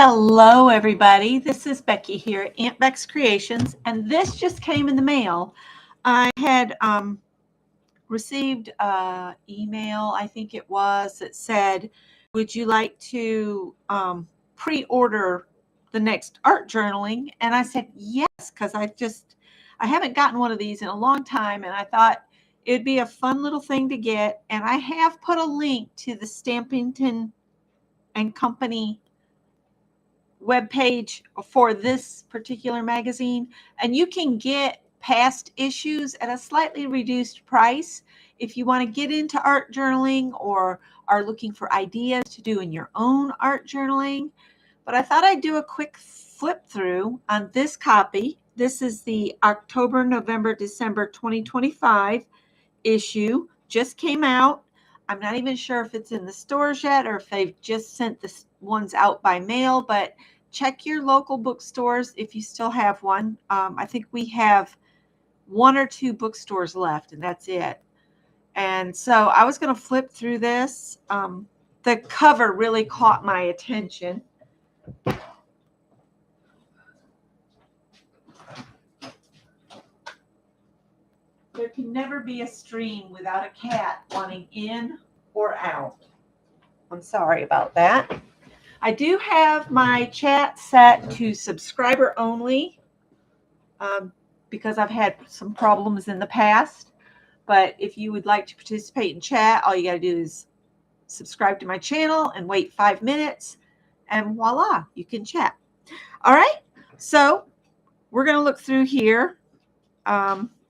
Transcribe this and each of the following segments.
Hello, everybody. This is Becky here at Aunt Beck's Creations, and this just came in the mail. I had received an email, I think it was, that said, would you like to pre-order the next art journaling? And I said yes, because I haven't gotten one of these in a long time, and I thought it'd be a fun little thing to get. And I have put a link to the Stampington and Company webpage for this particular magazine, and you can get past issues at a slightly reduced price if you want to get into art journaling or are looking for ideas to do in your own art journaling. But I thought I'd do a quick flip through on this copy. This is the October, November, December 2025 issue. Just came out. I'm not even sure if it's in the stores yet or if they've just sent the ones out by mail, but check your local bookstores if you still have one. I think we have one or two bookstores left, and that's it. And so I was going to flip through this. The cover really caught my attention. There can never be a stream without a cat wanting in or out. I'm sorry about that. I do have my chat set to subscriber only because I've had some problems in the past. But if you would like to participate in chat, all you got to do is subscribe to my channel and wait 5 minutes, and voila, you can chat. All right, so we're going to look through here.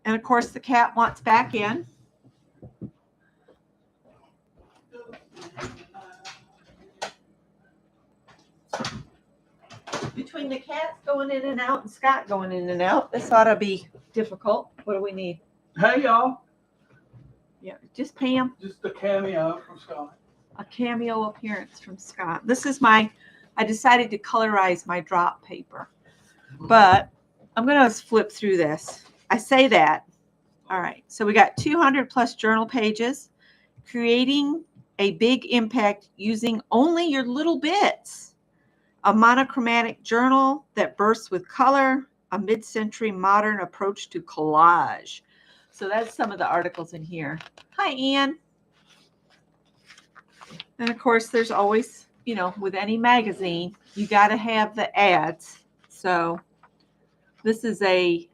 And of course, the cat wants back in. Between the cats going in and out and Scott going in and out, this ought to be difficult. What do we need? Hey, y'all. Yeah, just Pam. Just a cameo from Scott. A cameo appearance from Scott. This is I decided to colorize my drop paper, but I'm going to flip through this. I say that. All right, so we got 200 plus journal pages, creating a big impact using only your little bits. A monochromatic journal that bursts with color, a mid-century modern approach to collage. So that's some of the articles in here. Hi, Ann. And of course, there's always, with any magazine, you got to have the ads. So this is a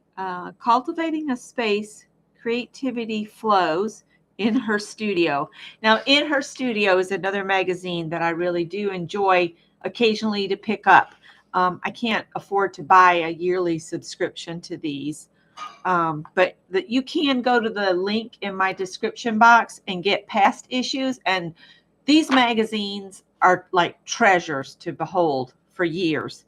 cultivating a space, creativity flows in her studio. Now, In Her Studio is another magazine that I really do enjoy occasionally to pick up. I can't afford to buy a yearly subscription to these, but you can go to the link in my description box and get past issues. And these magazines are like treasures to behold for years.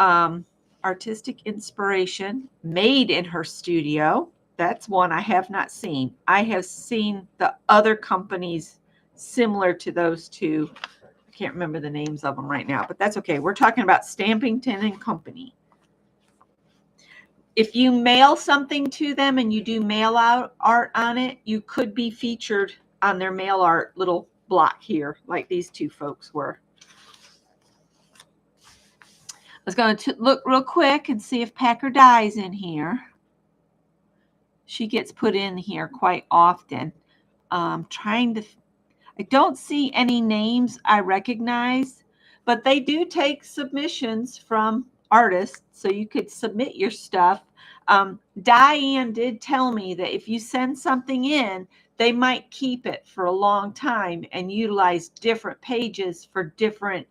Artistic inspiration, Made in Her Studio. That's one I have not seen. I have seen the other companies similar to those two. I can't remember the names of them right now, but that's okay. We're talking about Stampington and Company. If you mail something to them and you do mail out art on it, you could be featured on their mail art little block here, like these two folks were. I was going to look real quick and see if Packer Dye's in here. She gets put in here quite often. I don't see any names I recognize, but they do take submissions from artists, so you could submit your stuff. Diane did tell me that if you send something in, they might keep it for a long time and utilize different pages for different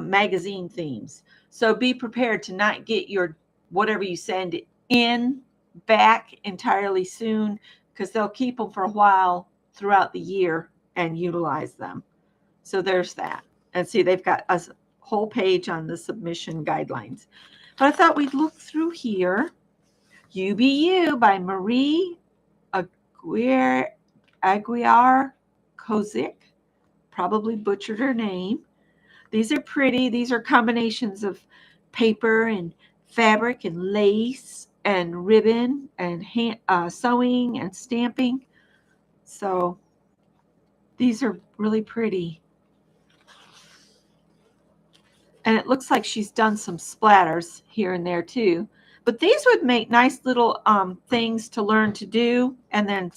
magazine themes. So be prepared to not get your whatever you send in back entirely soon, because they'll keep them for a while throughout the year and utilize them. So there's that. And see, they've got a whole page on the submission guidelines. But I thought we'd look through here. UBU by Marie Aguiar Kozik. Probably butchered her name. These are pretty. These are combinations of paper and fabric and lace and ribbon and sewing and stamping. So these are really pretty. And it looks like she's done some splatters here and there too. But these would make nice little things to learn to do, and then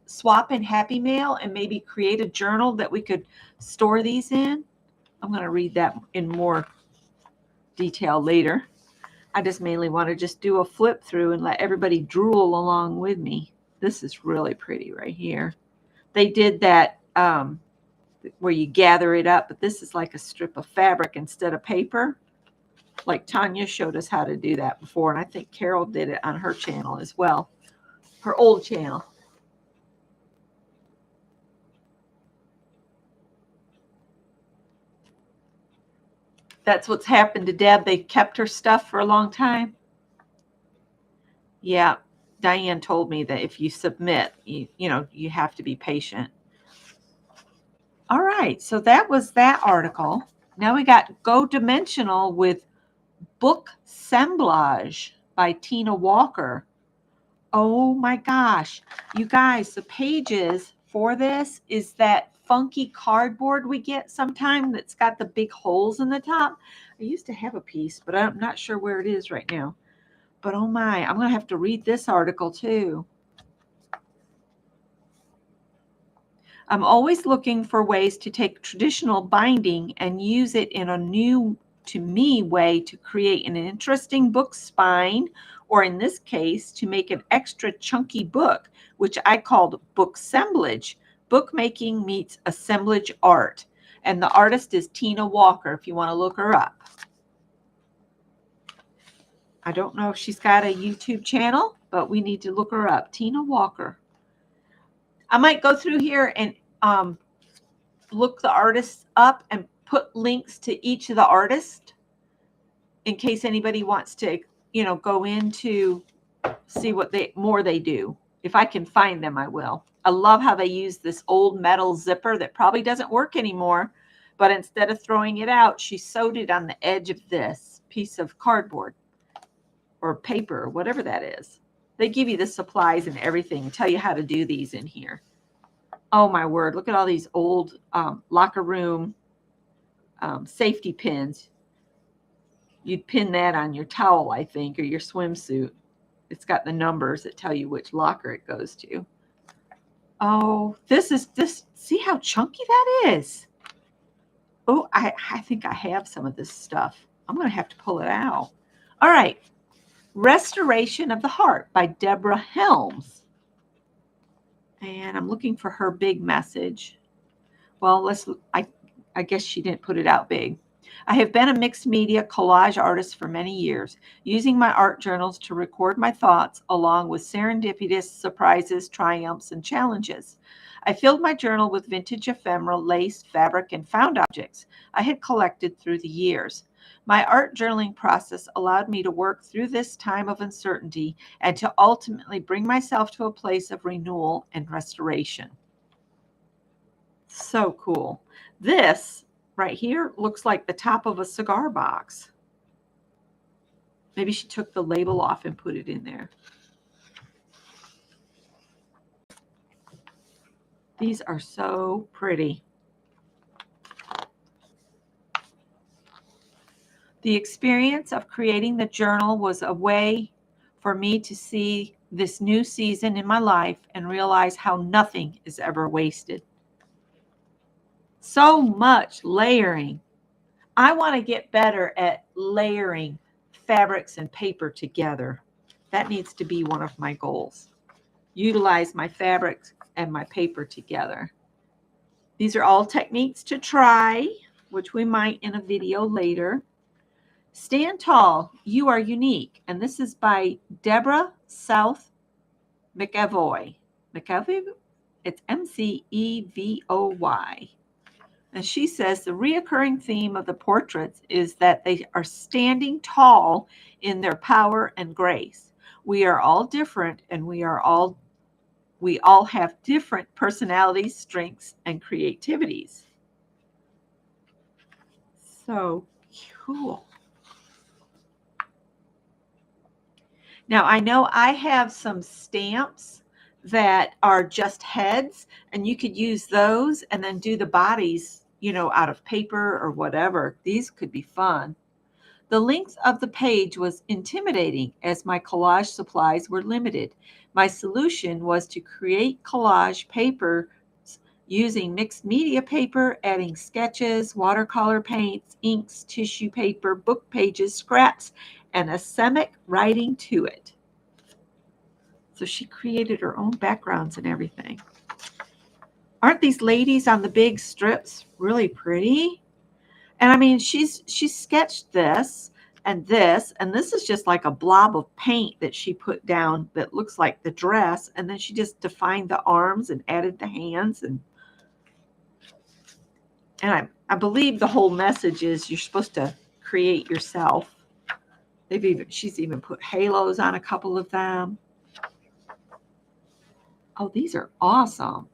swap in Happy Mail and maybe create a journal that we could store these in. I'm going to read that in more detail later. I just mainly want to just do a flip through and let everybody drool along with me. This is really pretty right here. They did that where you gather it up, but this is like a strip of fabric instead of paper. Like Tanya showed us how to do that before, and I think Carol did it on her channel as well, her old channel. That's what's happened to Deb. They kept her stuff for a long time. Yeah, Diane told me that if you submit, you have to be patient. All right, so that was that article. Now we got Go Dimensional with Book Assemblage by Tina Walker. Oh my gosh, you guys, the pages for this is that funky cardboard we get sometime that's got the big holes in the top. I used to have a piece, but I'm not sure where it is right now. But oh my, I'm going to have to read this article too. I'm always looking for ways to take traditional binding and use it in a new, to me, way to create an interesting book spine, or in this case, to make an extra chunky book, which I called book assemblage. Bookmaking meets assemblage art. And the artist is Tina Walker, if you want to look her up. I don't know if she's got a YouTube channel, but we need to look her up. Tina Walker. I might go through here and look the artists up and put links to each of the artists in case anybody wants to, go into see what they do. If I can find them, I will. I love how they use this old metal zipper that probably doesn't work anymore, but instead of throwing it out, she sewed it on the edge of this piece of cardboard or paper or whatever that is. They give you the supplies and everything, tell you how to do these in here. Oh my word, look at all these old locker room safety pins. You'd pin that on your towel, I think, or your swimsuit. It's got the numbers that tell you which locker it goes to. Oh, this. See how chunky that is? Oh, I think I have some of this stuff. I'm going to have to pull it out. All right. Restoration of the Heart by Deborah Helms. And I'm looking for her big message. Well, I guess she didn't put it out big. I have been a mixed media collage artist for many years, using my art journals to record my thoughts along with serendipitous surprises, triumphs, and challenges. I filled my journal with vintage ephemera, lace, fabric, and found objects I had collected through the years. My art journaling process allowed me to work through this time of uncertainty and to ultimately bring myself to a place of renewal and restoration. So cool. This right here looks like the top of a cigar box. Maybe she took the label off and put it in there. These are so pretty. The experience of creating the journal was a way for me to see this new season in my life and realize how nothing is ever wasted. So much layering. I want to get better at layering fabrics and paper together. That needs to be one of my goals. Utilize my fabrics and my paper together. These are all techniques to try, which we might in a video later. Stand Tall, You Are Unique. And this is by Deborah South McEvoy. McEvoy? It's Mcevoy. And she says the reoccurring theme of the portraits is that they are standing tall in their power and grace. We are all different, and we all have different personalities, strengths, and creativities. So cool. Now, I know I have some stamps that are just heads, and you could use those and then do the bodies, out of paper or whatever. These could be fun. The length of the page was intimidating as my collage supplies were limited. My solution was to create collage paper using mixed media paper, adding sketches, watercolor paints, inks, tissue paper, book pages, scraps, and asemic writing to it. So she created her own backgrounds and everything. Aren't these ladies on the big strips really pretty? And I mean, she's sketched this, and this is just like a blob of paint that she put down that looks like the dress, and then she just defined the arms and added the hands, and I believe the whole message is you're supposed to create yourself. She's even put halos on a couple of them. Oh, these are awesome.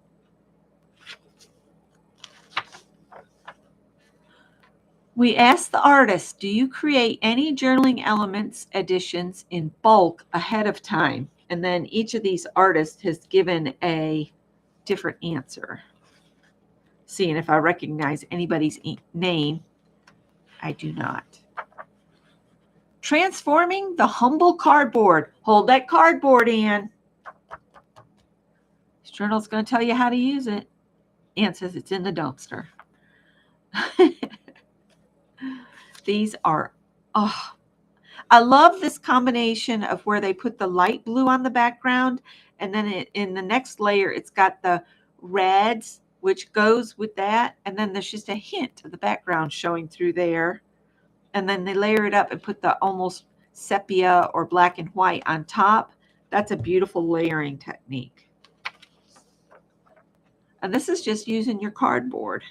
We asked the artist, do you create any journaling elements additions in bulk ahead of time? And then each of these artists has given a different answer. Seeing if I recognize anybody's name. I do not. Transforming the humble cardboard. Hold that cardboard, Ann. This journal's going to tell you how to use it. Ann says it's in the dumpster. These are, oh, I love this combination of where they put the light blue on the background, and then in the next layer, it's got the reds, which goes with that, and then there's just a hint of the background showing through there. And then they layer it up and put the almost sepia or black and white on top. That's a beautiful layering technique. And this is just using your cardboard.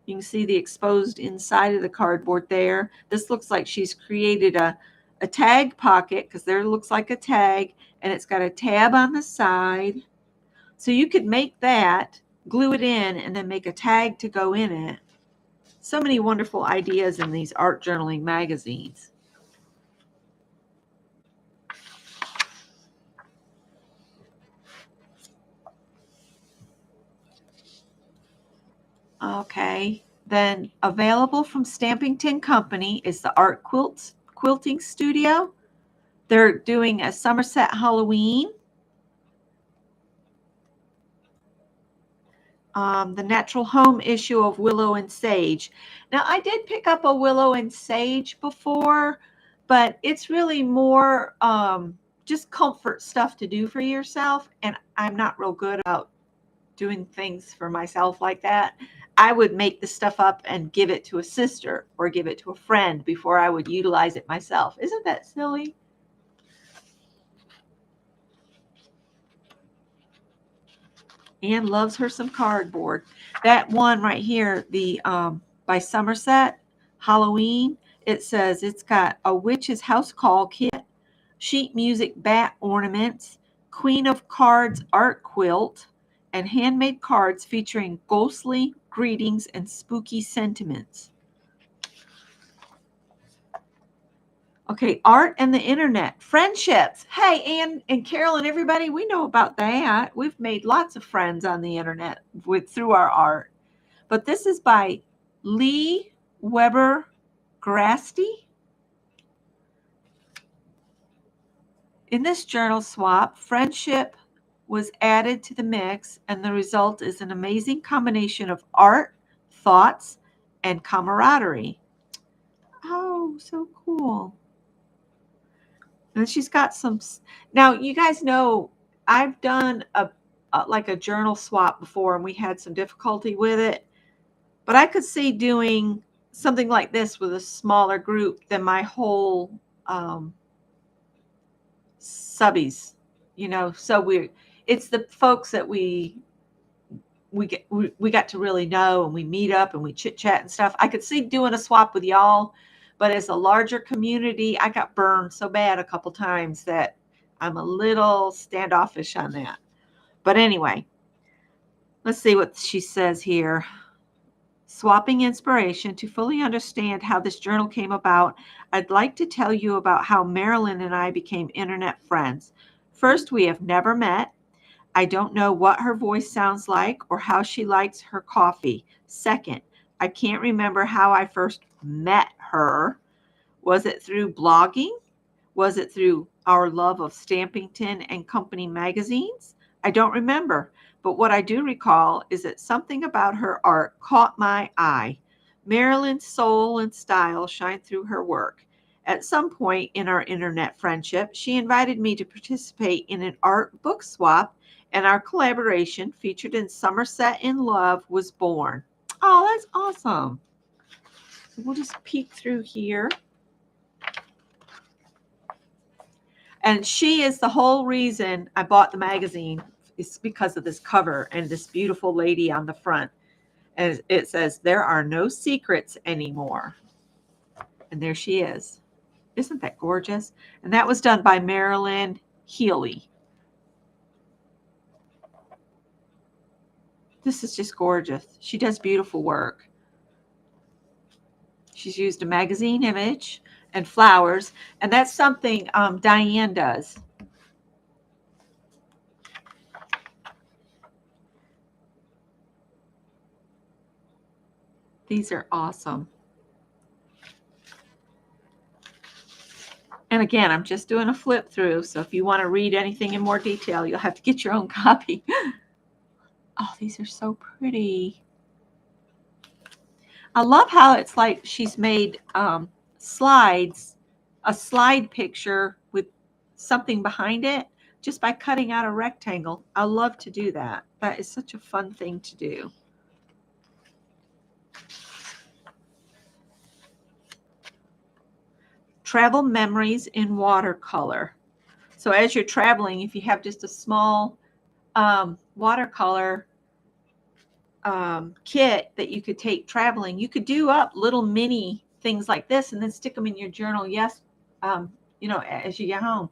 You can see the exposed inside of the cardboard there. This looks like she's created a tag pocket, because there looks like a tag, and it's got a tab on the side. So you could make that, glue it in, and then make a tag to go in it. So many wonderful ideas in these art journaling magazines. Okay, then available from Stamping Tin Company is the Art Quilting Studio. They're doing a Somerset Halloween. The Natural Home issue of Willow and Sage. Now, I did pick up a Willow and Sage before, but it's really more just comfort stuff to do for yourself, and I'm not real good about doing things for myself like that. I would make the stuff up and give it to a sister or give it to a friend before I would utilize it myself. Isn't that silly? Anne loves her some cardboard. That one right here, the by Somerset Halloween, it says it's got a witch's house call kit, sheet music bat ornaments, Queen of Cards art quilt, and handmade cards featuring ghostly greetings and spooky sentiments. Okay, art and the internet. Friendships. Hey, Ann and Carol and everybody, we know about that. We've made lots of friends on the internet through our art. But this is by Lee Weber Grasty. In this journal swap, friendship was added to the mix, and the result is an amazing combination of art, thoughts, and camaraderie. Oh, so cool. And she's got some. Now, you guys know I've done like a journal swap before, and we had some difficulty with it. But I could see doing something like this with a smaller group than my whole subbies. You know, so it's the folks that we got to really know, and we meet up and we chit chat and stuff. I could see doing a swap with y'all. But as a larger community, I got burned so bad a couple times that I'm a little standoffish on that. But anyway, let's see what she says here. Swapping inspiration. To fully understand how this journal came about, I'd like to tell you about how Marilyn and I became internet friends. First, we have never met. I don't know what her voice sounds like or how she likes her coffee. Second, I can't remember how I first met her. Was it through blogging? Was it through our love of Stampington and Company magazines? I don't remember, but what I do recall is that something about her art caught my eye. Marilyn's soul and style shine through her work. At some point in our internet friendship, she invited me to participate in an art book swap, and our collaboration, featured in Somerset in Love, was born. Oh, that's awesome. So we'll just peek through here. And she is the whole reason I bought the magazine. It's because of this cover and this beautiful lady on the front. And it says, "There are no secrets anymore." And there she is. Isn't that gorgeous? And that was done by Marilyn Healy. This is just gorgeous. She does beautiful work. She's used a magazine image and flowers. And that's something Diane does. These are awesome. And again, I'm just doing a flip through. So if you want to read anything in more detail, you'll have to get your own copy. Oh, these are so pretty. I love how it's like she's made slides, a slide picture with something behind it just by cutting out a rectangle. I love to do that. That is such a fun thing to do. Travel memories in watercolor. So as you're traveling, if you have just a small watercolor kit that you could take traveling, you could do up little mini things like this and then stick them in your journal. Yes, as you get home.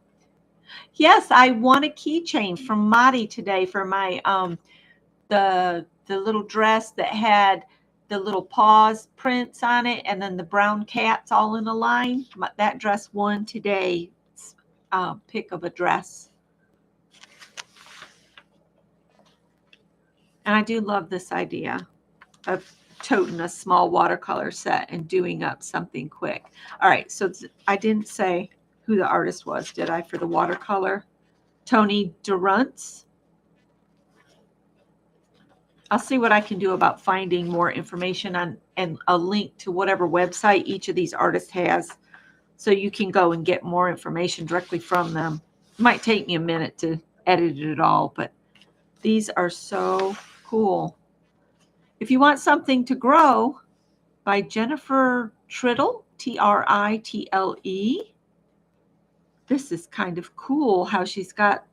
Yes, I won a keychain from Madi today for my the little dress that had the little paws prints on it and then the brown cats all in a line. That dress won today. Pick of a dress. And I do love this idea of toting a small watercolor set and doing up something quick. All right, so I didn't say who the artist was, did I, for the watercolor? Tony Durantz. I'll see what I can do about finding more information on and a link to whatever website each of these artists has so you can go and get more information directly from them. It might take me a minute to edit it all, but these are so cool. If you want something to grow, by Jennifer Trittle, Tritle. This is kind of cool how she's got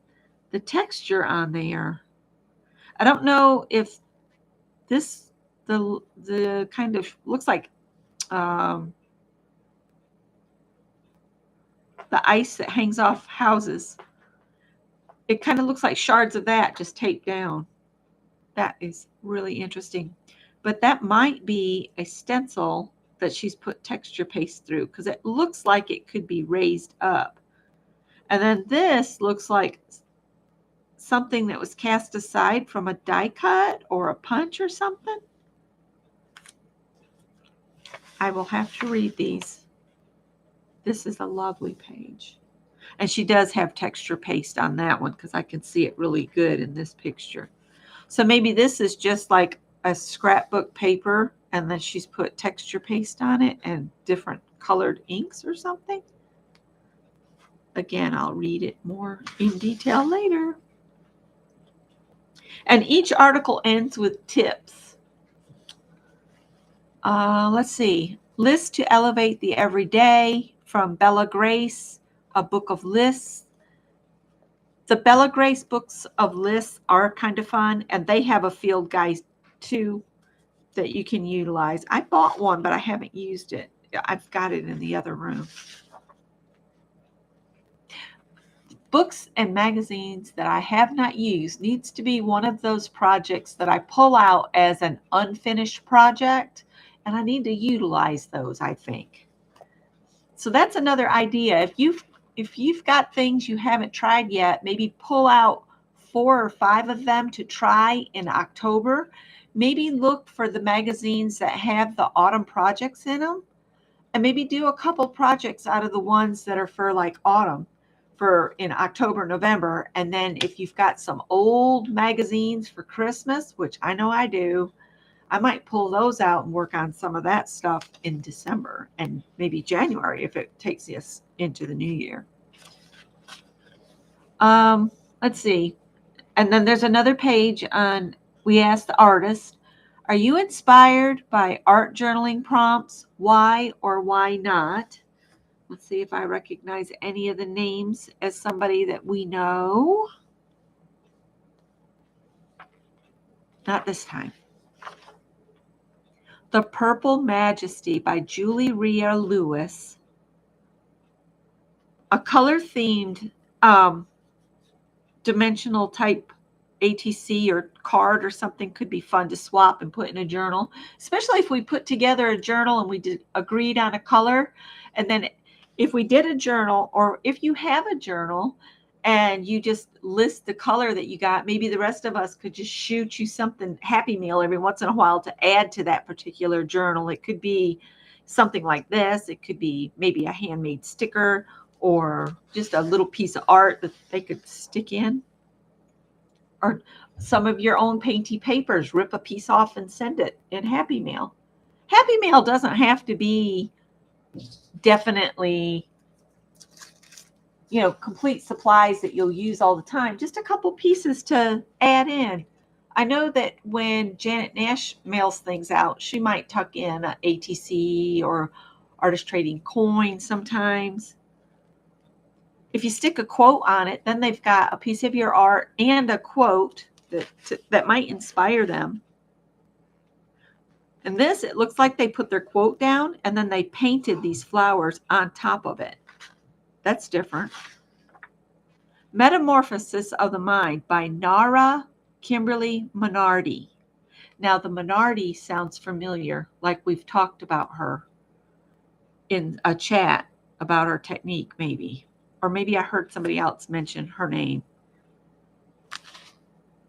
the texture on there. I don't know if this, the kind of looks like the ice that hangs off houses. It kind of looks like shards of that just taped down. That is really interesting. But that might be a stencil that she's put texture paste through because it looks like it could be raised up. And then this looks like something that was cast aside from a die cut or a punch or something. I will have to read these. This is a lovely page. And she does have texture paste on that one because I can see it really good in this picture. So maybe this is just like a scrapbook paper and then she's put texture paste on it and different colored inks or something. Again, I'll read it more in detail later. And each article ends with tips. Let's see. Lists to elevate the everyday from Bella Grace, a book of lists. The Bella Grace books of lists are kind of fun, and they have a field guide too that you can utilize. I bought one, but I haven't used it. I've got it in the other room. Books and magazines that I have not used needs to be one of those projects that I pull out as an unfinished project, and I need to utilize those, I think. So that's another idea. If you've got things you haven't tried yet, maybe pull out 4 or 5 of them to try in October. Maybe look for the magazines that have the autumn projects in them and maybe do a couple projects out of the ones that are for like autumn, for in October, November. And then if you've got some old magazines for Christmas, which I know I do, I might pull those out and work on some of that stuff in December and maybe January if it takes us into the new year. Let's see. And then there's another page on, we asked the artist, are you inspired by art journaling prompts? Why or why not? Let's see if I recognize any of the names as somebody that we know. Not this time. The Purple Majesty by Julie Rhea Lewis. A color-themed dimensional type ATC or card or something could be fun to swap and put in a journal, especially if we put together a journal and we agreed on a color. And then if we did a journal, or if you have a journal and you just list the color that you got, maybe the rest of us could just shoot you something Happy Meal every once in a while to add to that particular journal. It could be something like this. It could be maybe a handmade sticker or just a little piece of art that they could stick in. Or some of your own painty papers, rip a piece off and send it in Happy Mail. Happy Mail doesn't have to be definitely, complete supplies that you'll use all the time. Just a couple pieces to add in. I know that when Janet Nash mails things out, she might tuck in a ATC or Artist Trading Coin sometimes. If you stick a quote on it, then they've got a piece of your art and a quote that might inspire them. And this, it looks like they put their quote down and then they painted these flowers on top of it. That's different. Metamorphosis of the Mind by Nara Kimberly Minardi. Now, the Minardi sounds familiar, like we've talked about her in a chat about her technique, maybe. Or maybe I heard somebody else mention her name.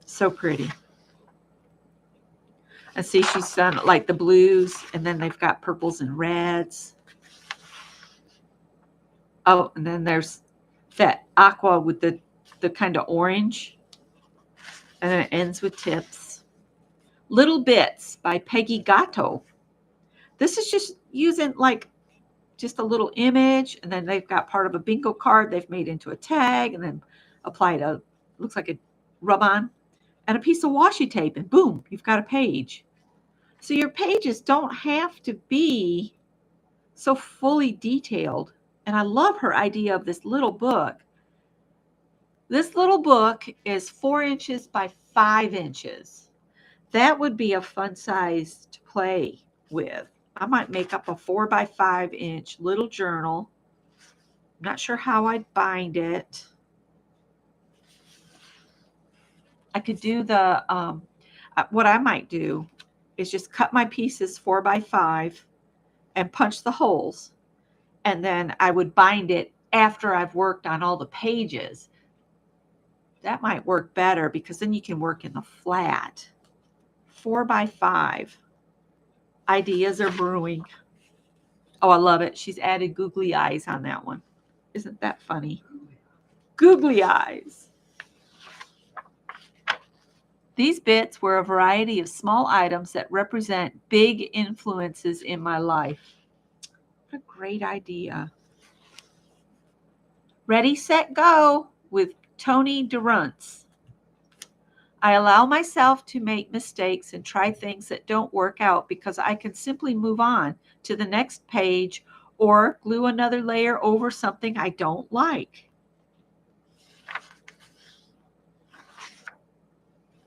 So pretty. And see, she's done like the blues, and then they've got purples and reds. Oh, and then there's that aqua with the kind of orange. And then it ends with tips. Little Bits by Peggy Gatto. This is just using like just a little image, and then they've got part of a bingo card they've made into a tag, and then applied looks like a rub-on, and a piece of washi tape, and boom, you've got a page. So your pages don't have to be so fully detailed. And I love her idea of this little book. This little book is 4 inches by 5 inches. That would be a fun size to play with. I might make up a 4 by 5 inch little journal. I'm not sure how I'd bind it. I could do what I might do is just cut my pieces 4 by 5 and punch the holes. And then I would bind it after I've worked on all the pages. That might work better because then you can work in the flat. 4 by 5. Ideas are brewing. Oh, I love it. She's added googly eyes on that one. Isn't that funny? Googly eyes. These bits were a variety of small items that represent big influences in my life. What a great idea. Ready, Set, Go with Tony Durrance. I allow myself to make mistakes and try things that don't work out because I can simply move on to the next page or glue another layer over something I don't like.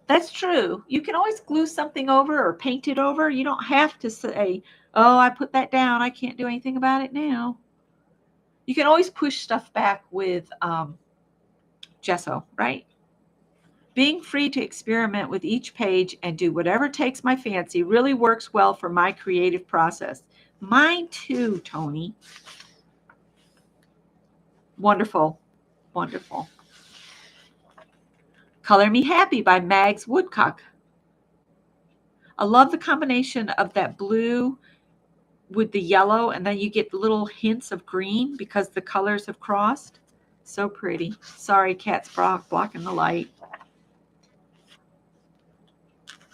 That's true. You can always glue something over or paint it over. You don't have to say, oh, I put that down. I can't do anything about it now. You can always push stuff back with gesso, right? Being free to experiment with each page and do whatever takes my fancy really works well for my creative process. Mine too, Tony. Wonderful. Wonderful. Color Me Happy by Mags Woodcock. I love the combination of that blue with the yellow, and then you get little hints of green because the colors have crossed. So pretty. Sorry, cat's blocking the light.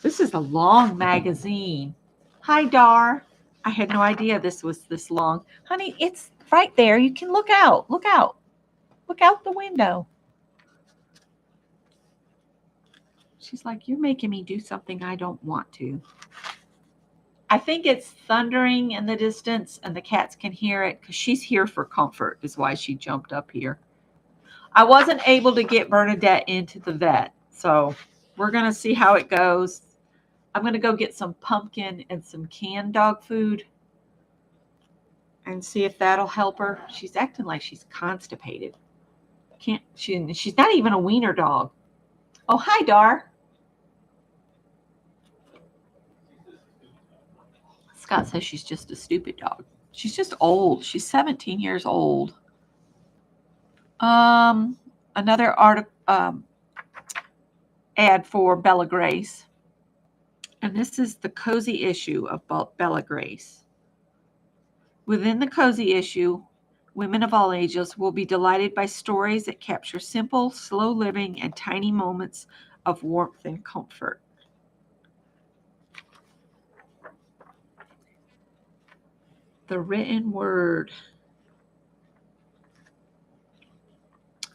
This is a long magazine. Hi, Dar. I had no idea this was this long. Honey, it's right there. You can look out. Look out. Look out the window. She's like, you're making me do something I don't want to. I think it's thundering in the distance and the cats can hear it because she's here for comfort is why she jumped up here. I wasn't able to get Bernadette into the vet, so we're going to see how it goes. I'm going to go get some pumpkin and some canned dog food and see if that'll help her. She's acting like she's constipated. She's not even a wiener dog. Oh, hi, Dar. Scott says she's just a stupid dog. She's just old. She's 17 years old. Another ad for Bella Grace. And this is the cozy issue of Bella Grace. Within the cozy issue, women of all ages will be delighted by stories that capture simple, slow living and tiny moments of warmth and comfort. The written word.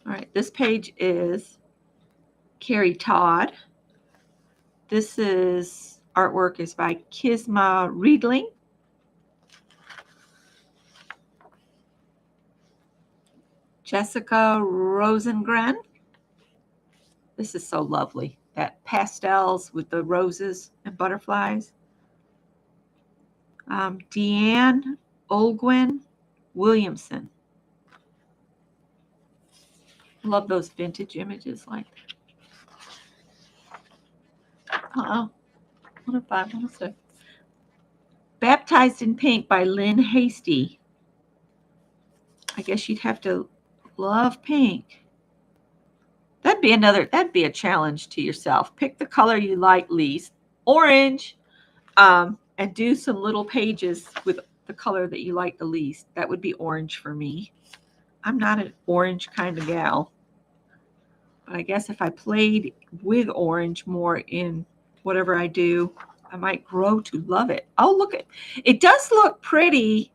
All right, this page is Carrie Todd. This is artwork is by Kisma Riedling. Jessica Rosengren. This is so lovely. That pastels with the roses and butterflies. Deanne Olgwin Williamson. Love those vintage images like that. What if I want to say? Baptized in Pink by Lynn Hasty. I guess you'd have to love pink. That'd be a challenge to yourself. Pick the color you like least, orange, and do some little pages with the color that you like the least. That would be orange for me. I'm not an orange kind of gal. But I guess if I played with orange more in whatever I do, I might grow to love it. Oh, look at it. Does look pretty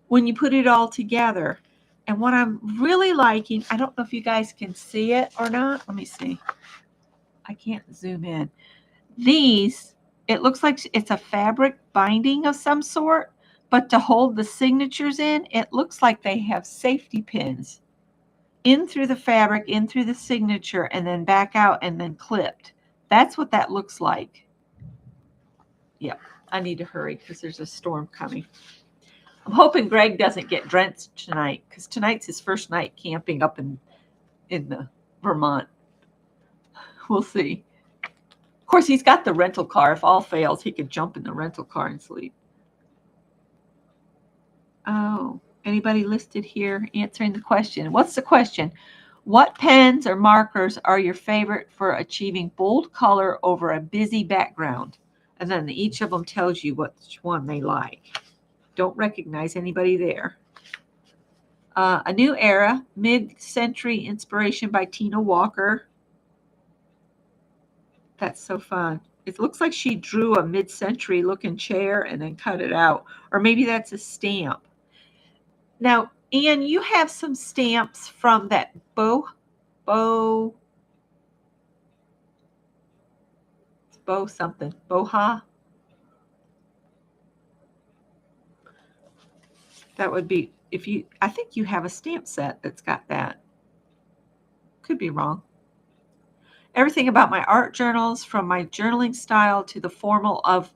when you put it all together. And what I'm really liking, I don't know if you guys can see it or not. Let me see. I can't zoom in. These, it looks like it's a fabric binding of some sort, but to hold the signatures in, it looks like they have safety pins in through the fabric, in through the signature, and then back out and then clipped. That's what that looks like. Yep, I need to hurry because there's a storm coming. I'm hoping Greg doesn't get drenched tonight because tonight's his first night camping up in the Vermont. We'll see. Of course, he's got the rental car. If all fails, he could jump in the rental car and sleep. Oh, anybody listed here answering the question? What's the question? What pens or markers are your favorite for achieving bold color over a busy background? And then each of them tells you which one they like. Don't recognize anybody there. A New Era, Mid-Century Inspiration by Tina Walker. That's so fun. It looks like she drew a mid-century looking chair and then cut it out. Or maybe that's a stamp. Now, Anne, you have some stamps from that Boha? That would be, I think you have a stamp set that's got that. Could be wrong. Everything about my art journals, from my journaling style to the format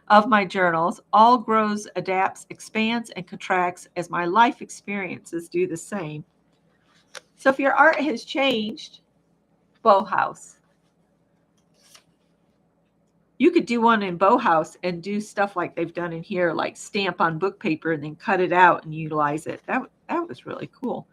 of my journals, all grows, adapts, expands, and contracts as my life experiences do the same. So if your art has changed, Bauhaus. You could do one in Bauhaus and do stuff like they've done in here, like stamp on book paper and then cut it out and utilize it. That was really cool.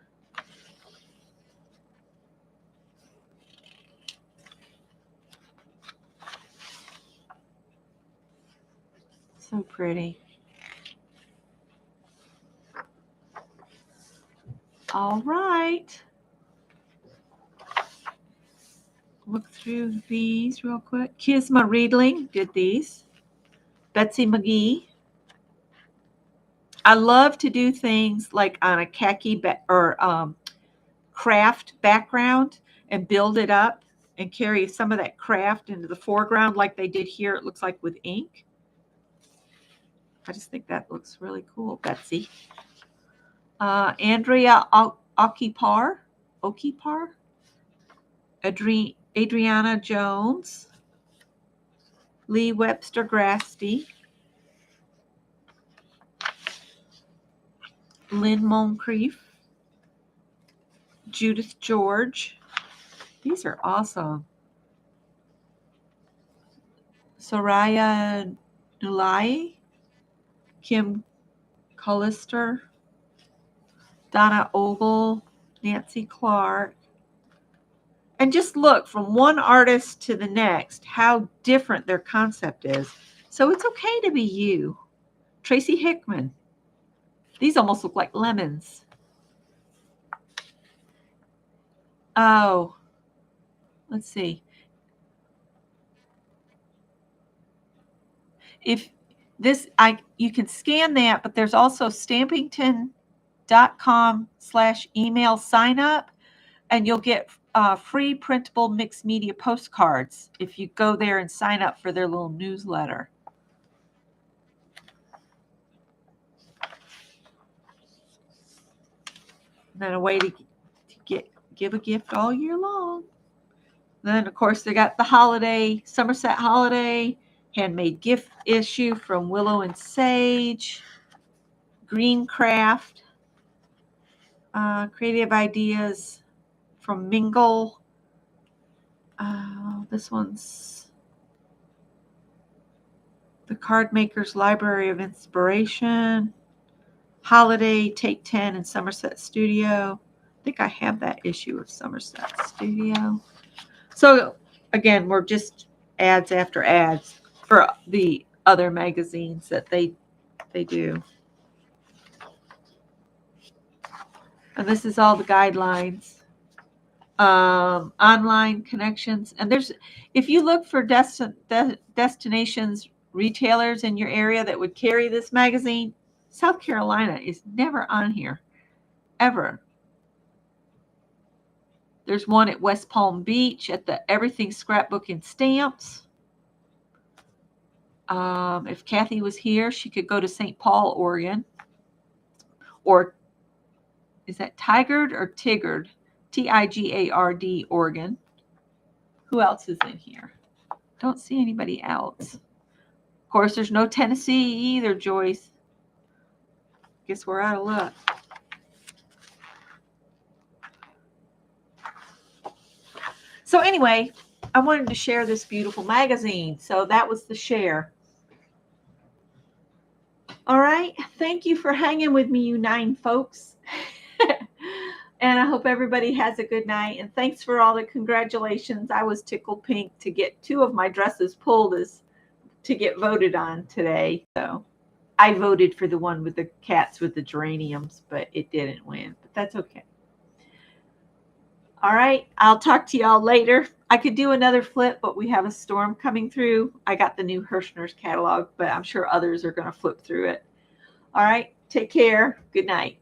So pretty. All right. Look through these real quick. Kisma Riedling did these. Betsy McGee. I love to do things like on a khaki or craft background and build it up and carry some of that craft into the foreground like they did here. It looks like with ink. I just think that looks really cool, Betsy. Andrea Okipar, Adriana Jones, Lee Webster Grasty, Lynn Moncrief, Judith George. These are awesome. Soraya Nulai, Kim Collister, Donna Ogle, Nancy Clark. And just look from one artist to the next how different their concept is. So it's okay to be you. Tracy Hickman. These almost look like lemons. Oh, let's see. If this, you can scan that, but there's also stampington.com/email sign up, and you'll get free printable mixed media postcards if you go there and sign up for their little newsletter. And then a way to give a gift all year long. Then, of course, they got the holiday, Somerset holiday, handmade gift issue from Willow and Sage, Green Craft, creative ideas from Mingle. This one's the Card Maker's Library of Inspiration, Holiday, Take 10 in Somerset Studio. I think I have that issue of Somerset Studio. So again, we're just ads after ads for the other magazines that they do. And this is all the guidelines. Online connections. And there's, if you look for destinations, retailers in your area that would carry this magazine, South Carolina is never on here, ever. There's one at West Palm Beach at the Everything Scrapbook and Stamps. If Kathy was here, she could go to St. Paul, Oregon. Or is that Tigard or Tigard? Tigard, Oregon. Who else is in here? Don't see anybody else. Of course, there's no Tennessee either, Joyce. Guess we're out of luck. So anyway, I wanted to share this beautiful magazine. So that was the share. All right. Thank you for hanging with me, you 9 folks. And I hope everybody has a good night. And thanks for all the congratulations. I was tickled pink to get 2 of my dresses pulled to get voted on today. So I voted for the one with the cats with the geraniums, but it didn't win. But that's okay. All right. I'll talk to y'all later. I could do another flip, but we have a storm coming through. I got the new Hirschner's catalog, but I'm sure others are going to flip through it. All right. Take care. Good night.